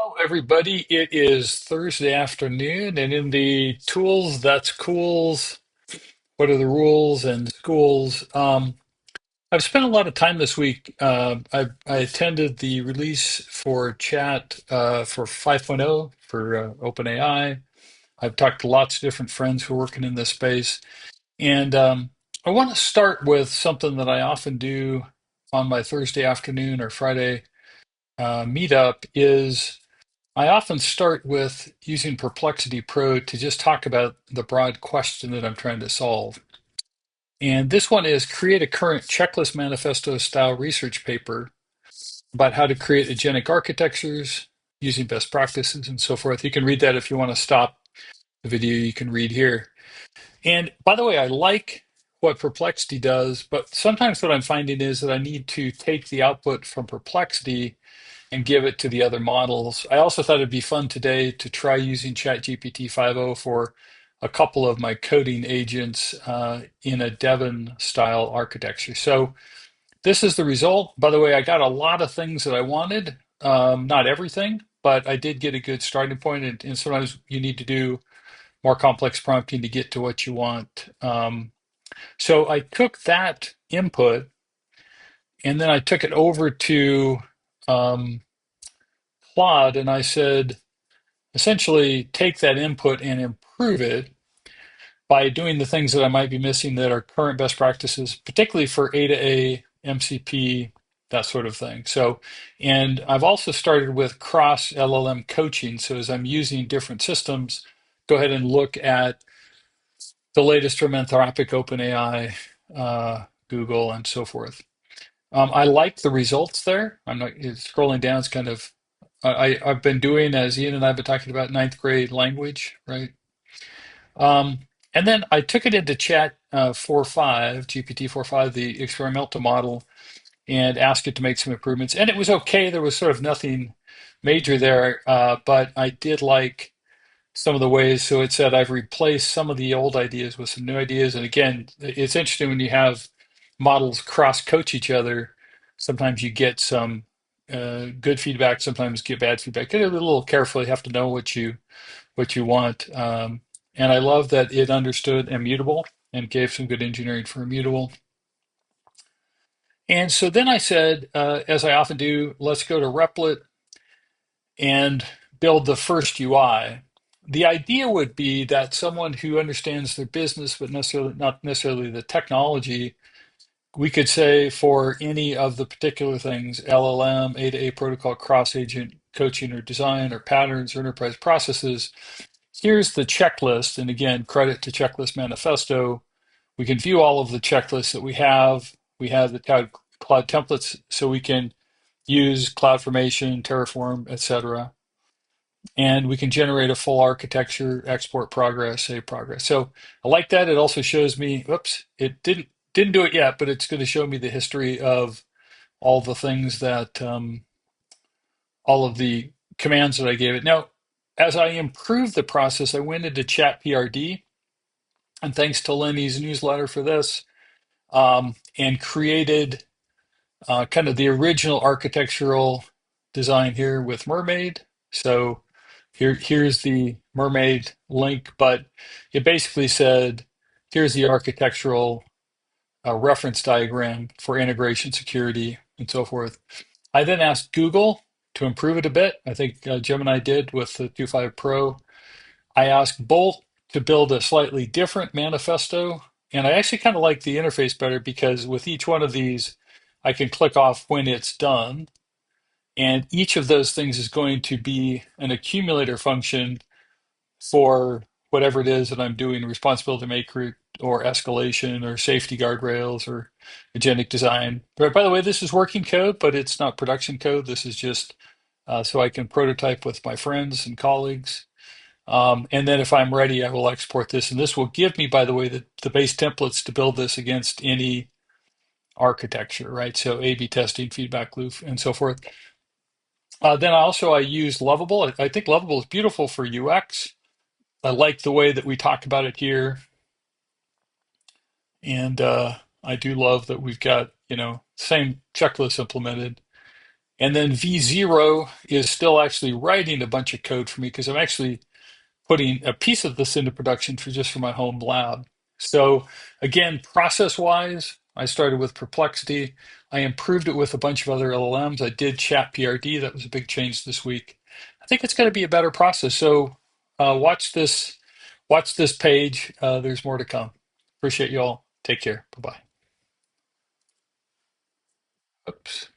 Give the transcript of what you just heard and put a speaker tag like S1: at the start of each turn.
S1: Hello, everybody. It is Thursday afternoon, and in the tools, that's cools. What are the rules and schools? I've spent a lot of time this week. I attended the release for chat for 5.0 for OpenAI. I've talked to lots of different friends who are working in this space, and I want to start with something that I often do on my Thursday afternoon or Friday meetup is. I often start with using Perplexity Pro to just talk about the broad question that I'm trying to solve. And this one is create a current checklist manifesto style research paper about how to create agentic architectures using best practices and so forth. You can read that if you want to stop the video, you can read here. And by the way, I like what Perplexity does, but sometimes what I'm finding is that I need to take the output from Perplexity and give it to the other models. I also thought it'd be fun today to try using ChatGPT 5.0 for a couple of my coding agents in a Devon style architecture. So this is the result. By the way, I got a lot of things that I wanted, not everything, but I did get a good starting point. And sometimes you need to do more complex prompting to get to what you want. So I took that input and then I took it over to um, Claude and I said, essentially take that input and improve it by doing the things that I might be missing that are current best practices, particularly for A to A, MCP, that sort of thing. So, and I've also started with cross LLM coaching. So as I'm using different systems, go ahead and look at the latest from Anthropic, OpenAI, Google, and so forth. I like the results there. I'm not scrolling down. It's kind of I've been doing, as Ian and I've been talking about, ninth grade language, right? Um, and then I took it into Chat 4.5, GPT 4.5, the experimental model, and asked it to make some improvements. And it was okay. There was sort of nothing major there, but I did like some of the ways. So it said I've replaced some of the old ideas with some new ideas. And again, it's interesting when you have models cross-coach each other. Sometimes you get some good feedback. Sometimes get bad feedback. Get a little careful. You have to know what you want. And I love that it understood immutable and gave some good engineering for immutable. And so then I said, as I often do, let's go to Replit and build the first UI. The idea would be that someone who understands their business, but not necessarily the technology, we could say for any of the particular things, LLM, A to A protocol, cross-agent coaching or design or patterns or enterprise processes, here's the checklist. And again, credit to Checklist Manifesto. We can view all of the checklists that we have. We have the cloud templates, so we can use CloudFormation, Terraform, etc. And we can generate a full architecture, export progress, save progress. So I like that. It also shows me, oops, it didn't do it yet, but it's going to show me the history of all the things that all of the commands that I gave it. Now, as I improved the process, I went into Chat PRD, and thanks to Lenny's newsletter for this, and created kind of the original architectural design here with Mermaid. So here's the Mermaid link, but it basically said, here's the architectural reference diagram for integration security and so forth. I then asked Google to improve it a bit. I think Gemini did with the 2.5 Pro. I asked Bolt to build a slightly different manifesto. And I actually kind of like the interface better because with each one of these, I can click off when it's done. And each of those things is going to be an accumulator function for whatever it is that I'm doing, responsibility maker or escalation or safety guardrails or agentic design. But by the way, this is working code, but it's not production code. This is just so I can prototype with my friends and colleagues. And then if I'm ready, I will export this. And this will give me, by the way, the base templates to build this against any architecture, right? So A/B testing, feedback loop, and so forth. Then I use Lovable. I think Lovable is beautiful for UX. I like the way that we talk about it here. And I do love that we've got, same checklist implemented. And then V0 is still actually writing a bunch of code for me because I'm actually putting a piece of this into production for just for my home lab. So again, process-wise, I started with Perplexity. I improved it with a bunch of other LLMs. I did Chat PRD. That was a big change this week. I think it's going to be a better process. So watch this page. There's more to come. Appreciate you all. Take care. Bye-bye. Oops.